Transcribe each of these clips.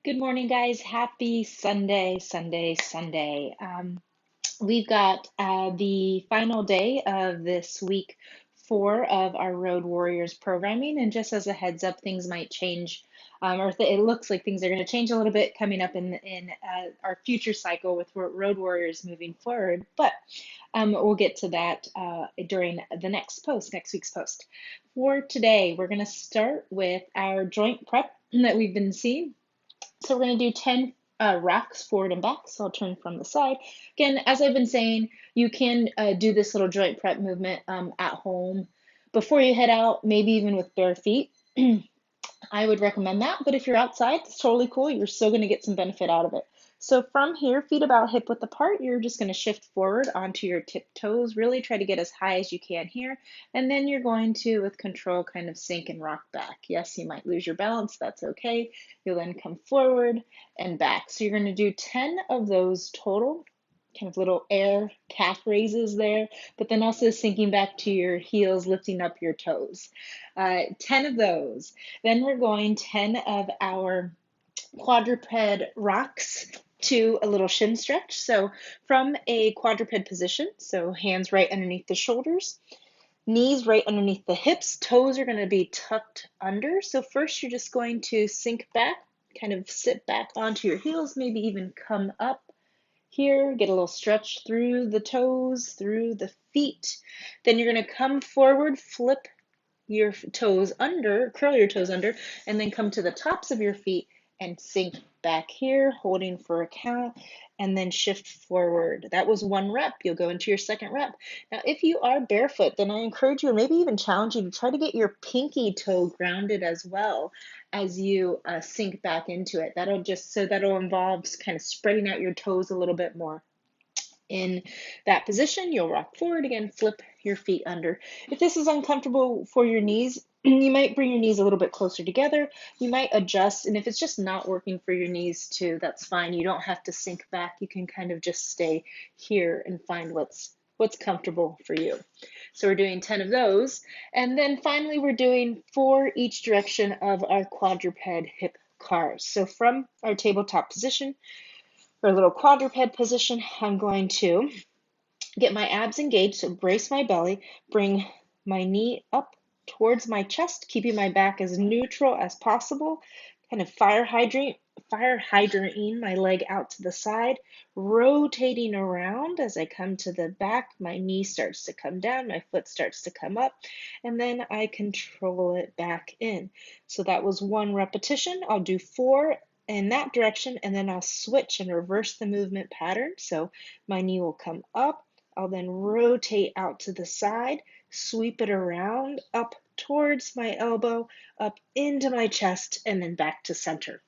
Good morning, guys. Happy Sunday, Sunday, Sunday. We've got the final day of this week 4 of our Road Warriors programming. And just as a heads up, things might change, it looks like things are going to change a little bit coming up in our future cycle with Road Warriors moving forward. But we'll get to that during the next week's post. For today, we're going to start with our joint prep that we've been seeing. So we're going to do 10 racks forward and back. So I'll turn from the side. Again, as I've been saying, you can do this little joint prep movement at home before you head out, maybe even with bare feet. I would recommend that, but if you're outside, it's totally cool. You're still going to get some benefit out of it. So from here, feet about hip width apart, you're just going to shift forward onto your tip toes. Really try to get as high as you can here. And then you're going to, with control, kind of sink and rock back. Yes, you might lose your balance. That's okay. You'll then come forward and back. So you're going to do 10 of those total, kind of little air calf raises there, but then also sinking back to your heels, lifting up your toes. 10 of those. Then we're going 10 of our quadruped rocks to a little shin stretch. So from a quadruped position, so hands right underneath the shoulders, knees right underneath the hips, toes are going to be tucked under. So first you're just going to sink back, kind of sit back onto your heels, maybe even come up here, get a little stretch through the toes, through the feet. Then you're going to come forward, flip your toes under, curl your toes under, and then come to the tops of your feet and sink back here, holding for a count, and then shift forward. That was 1 rep. You'll go into your second rep. Now, if you are barefoot, then I encourage you, or maybe even challenge you to try to get your pinky toe grounded as well as you sink back into it. That'll involve kind of spreading out your toes a little bit more. In that position, you'll rock forward again, flip your feet under. If this is uncomfortable for your knees, you might bring your knees a little bit closer together. You might adjust, and if it's just not working for your knees too, that's fine. You don't have to sink back. You can kind of just stay here and find what's comfortable for you. So we're doing 10 of those. And then finally, we're doing 4 each direction of our quadruped hip cars. So from our tabletop position, or little quadruped position, I'm going to get my abs engaged, so brace my belly, bring my knee up towards my chest, keeping my back as neutral as possible, kind of fire hydranting my leg out to the side, rotating around as I come to the back. My knee starts to come down, my foot starts to come up, and then I control it back in. So that was 1 repetition. I'll do 4 in that direction, and then I'll switch and reverse the movement pattern. So my knee will come up. I'll then rotate out to the side, sweep it around, up towards my elbow, up into my chest, and then back to center.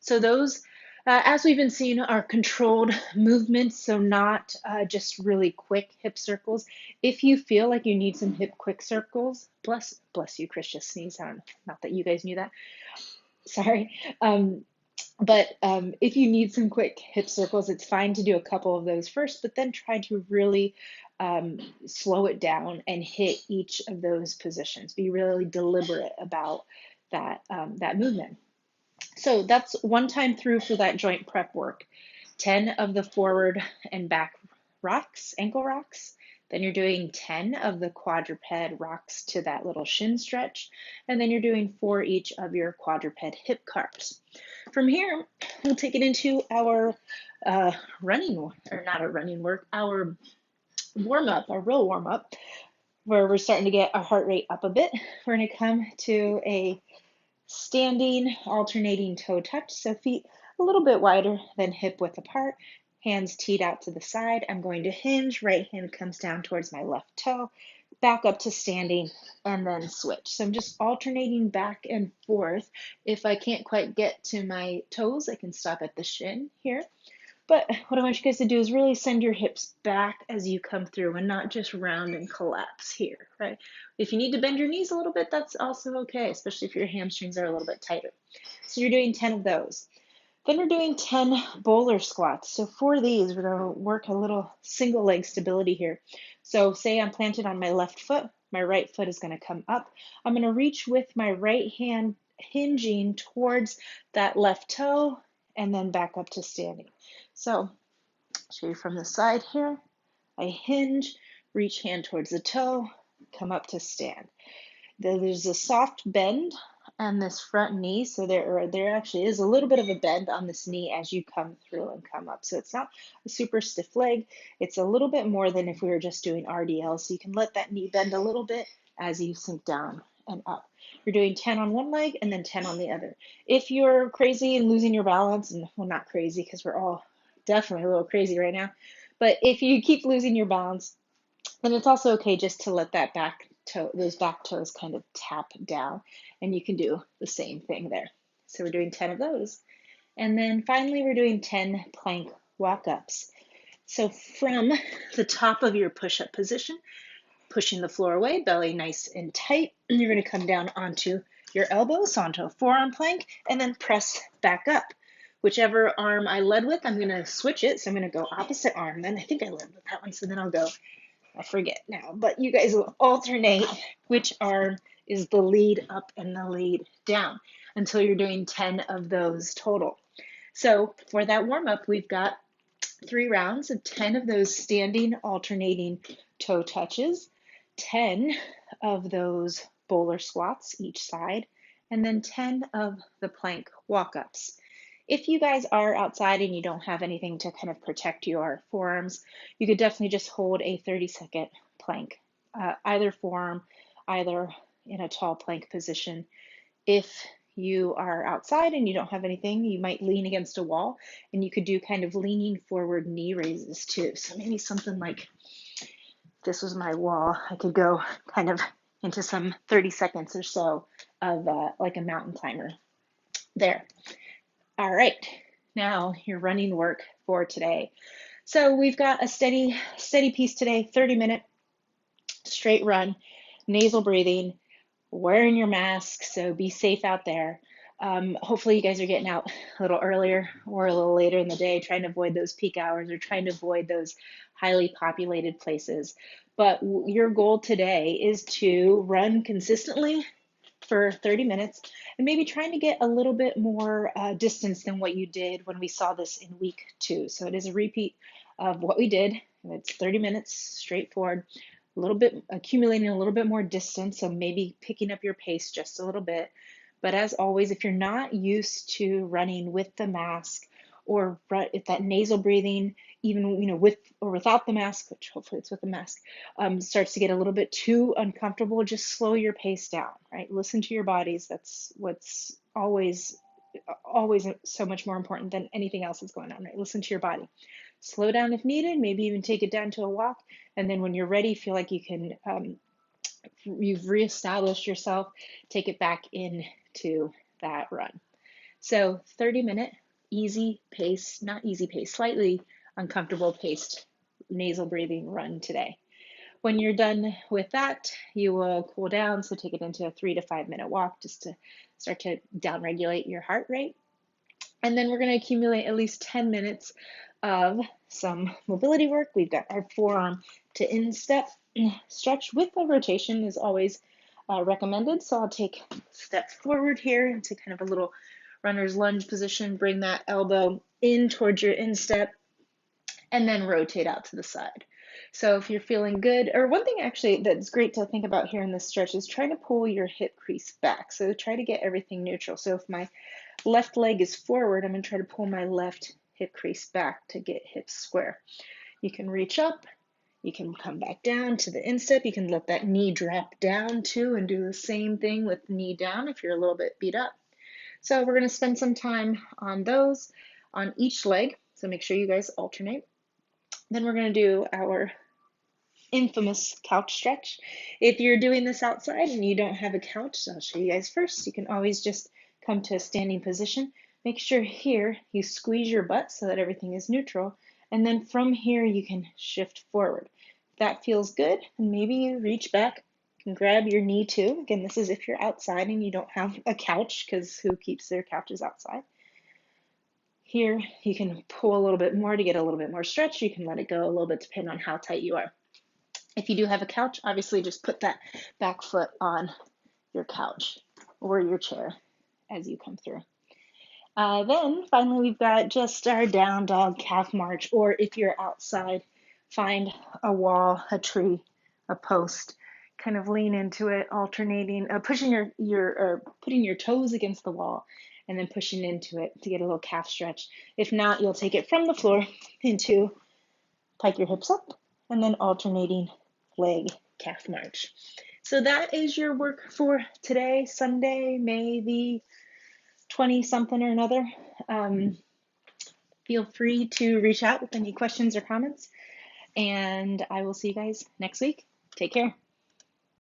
So those, as we've been seeing, are controlled movements, so not just really quick hip circles. If you feel like you need some hip quick circles, bless you, Chris just sneezed on. Not that you guys knew that. Sorry. But if you need some quick hip circles, it's fine to do a couple of those first, but then try to really slow it down and hit each of those positions. Be really deliberate about that movement. So that's 1 time through for that joint prep work. 10 of the forward and back rocks, ankle rocks. Then you're doing 10 of the quadruped rocks to that little shin stretch. And then you're doing 4 each of your quadruped hip cars. From here, we'll take it into our running, or not a running work, our warm-up, our real warm-up, where we're starting to get our heart rate up a bit. We're going to come to a standing alternating toe touch, so feet a little bit wider than hip width apart, hands teed out to the side. I'm going to hinge, right hand comes down towards my left toe, back up to standing, and then switch. So I'm just alternating back and forth. If I can't quite get to my toes, I can stop at the shin here. But what I want you guys to do is really send your hips back as you come through and not just round and collapse here, right? If you need to bend your knees a little bit, that's also okay, especially if your hamstrings are a little bit tighter. So you're doing 10 of those. Then we're doing 10 bowler squats. So for these, we're going to work a little single leg stability here. So say I'm planted on my left foot, my right foot is going to come up. I'm going to reach with my right hand hinging towards that left toe and then back up to standing. So show you from the side here. I hinge, reach hand towards the toe, come up to stand. There's a soft bend on this front knee, so there actually is a little bit of a bend on this knee as you come through and come up. So it's not a super stiff leg. It's a little bit more than if we were just doing RDL. So you can let that knee bend a little bit as you sink down and up. You're doing 10 on one leg and then 10 on the other. If you're crazy and losing your balance, and well, not crazy because we're all definitely a little crazy right now, but if you keep losing your balance, then it's also okay just to let that back toe, those back toes kind of tap down, and you can do the same thing there. So we're doing 10 of those. And then finally, we're doing 10 plank walk-ups. So from the top of your push-up position, pushing the floor away, belly nice and tight, and you're going to come down onto your elbows, onto a forearm plank, and then press back up. Whichever arm I led with, I'm going to switch it. So I'm going to go opposite arm. Then I think I led with that one, so then I'll go, I forget now, but you guys will alternate which arm is the lead up and the lead down until you're doing 10 of those total. So for that warm up, we've got 3 rounds of 10 of those standing alternating toe touches, 10 of those bowler squats each side, and then 10 of the plank walk-ups. If you guys are outside and you don't have anything to kind of protect your forearms, you could definitely just hold a 30-second plank, either forearm, either in a tall plank position. If you are outside and you don't have anything, you might lean against a wall, and you could do kind of leaning forward knee raises too. So maybe something like, this was my wall, I could go kind of into some 30 seconds or so of like a mountain climber there. All right, now your running work for today. So we've got a steady piece today, 30-minute straight run, nasal breathing, wearing your mask, so be safe out there. Hopefully you guys are getting out a little earlier or a little later in the day, trying to avoid those peak hours or trying to avoid those highly populated places. But your goal today is to run consistently for 30 minutes and maybe trying to get a little bit more distance than what you did when we saw this in week 2. So it is a repeat of what we did. It's 30 minutes straightforward, a little bit accumulating a little bit more distance, so maybe picking up your pace just a little bit. But as always, if you're not used to running with the mask or if that nasal breathing, even with or without the mask, which hopefully it's with the mask, starts to get a little bit too uncomfortable, just slow your pace down, right? Listen to your bodies. That's what's always so much more important than anything else that's going on, right? Listen to your body. Slow down if needed, maybe even take it down to a walk, and then when you're ready, feel like you can, you've reestablished yourself, take it back into that run. So 30-minute, easy pace, not easy pace, slightly uncomfortable paced nasal breathing run today. When you're done with that, you will cool down, so take it into a 3 to 5 minute walk just to start to downregulate your heart rate. And then we're going to accumulate at least 10 minutes of some mobility work. We've got our forearm to instep stretch with a rotation is always recommended. So I'll take a step forward here into kind of a little runner's lunge position, bring that elbow in towards your instep, and then rotate out to the side. So if you're feeling good, or one thing actually that's great to think about here in this stretch is trying to pull your hip crease back. So try to get everything neutral. So if my left leg is forward, I'm going to try to pull my left hip crease back to get hips square. You can reach up, you can come back down to the instep, you can let that knee drop down too and do the same thing with the knee down if you're a little bit beat up. So we're going to spend some time on those on each leg, so make sure you guys alternate. Then we're going to do our infamous couch stretch. If you're doing this outside and you don't have a couch, I'll show you guys first. You can always just come to a standing position. Make sure here you squeeze your butt so that everything is neutral, and then from here you can shift forward. If that feels good, and maybe you reach back, you can grab your knee too. Again, this is if you're outside and you don't have a couch, because who keeps their couches outside? Here you can pull a little bit more to get a little bit more stretch. You can let it go a little bit depending on how tight you are. If you do have a couch, obviously just put that back foot on your couch or your chair. as you come through. Then finally, we've got just our down dog calf march, or if you're outside, find a wall, a tree, a post, kind of lean into it, alternating, pushing putting your toes against the wall, and then pushing into it to get a little calf stretch. If not, you'll take it from the floor into pike your hips up, and then alternating leg calf march. So that is your work for today, Sunday, May the 20 something or another. Feel free to reach out with any questions or comments, and I will see you guys next week. Take care.